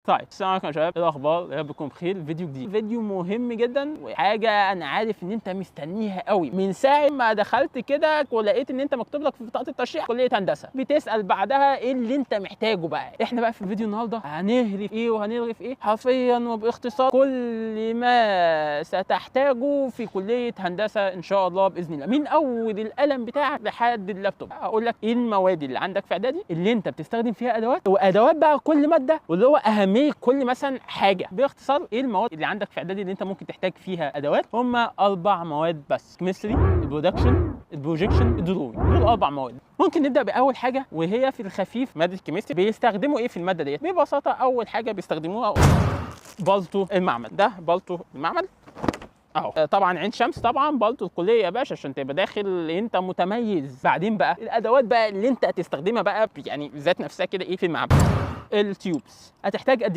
طيب السلام عليكم يا شباب، ايه الاخبار؟ يا رب تكونوا بخير. فيديو جديد، فيديو مهم جدا وحاجه انا عارف ان انت مستنيها قوي من ساعه ما دخلت كده ولقيت ان انت مكتوب لك في بطاقه الترشيح كليه هندسه، بتسال بعدها ايه اللي انت محتاجه بقى. احنا بقى في الفيديو النهارده هنهري في ايه وهنلغي في ايه حرفيا وباختصار كل ما ستحتاجه في كليه هندسه ان شاء الله باذن الله، من اول القلم بتاعك لحد اللابتوب. هقول لك ايه المواد اللي عندك في اعدادي اللي انت بتستخدم فيها ادوات، وادوات بقى كل ماده، واللي هو اهميه كل مثلا حاجه. باختصار ايه المواد اللي عندك في اعدادي اللي انت ممكن تحتاج فيها ادوات؟ هم 4 مواد بس: كيمستري، البرودكشن، البروجكشن، الدروينج. دول 4 مواد. ممكن نبدا باول حاجه وهي في الخفيف، ماده الكيمستري. بيستخدموا ايه في الماده ديت؟ ببساطه اول حاجه بيستخدموها بالطو المعمل. ده بالطو المعمل اهو. طبعا عين شمس، طبعا بالطو الكليه يا باشا عشان تبقى داخل انت متميز. بعدين بقى الادوات بقى اللي انت هتستخدمها بقى يعني ذات نفسها كده ايه في المعمل. التيوبس هتحتاج قد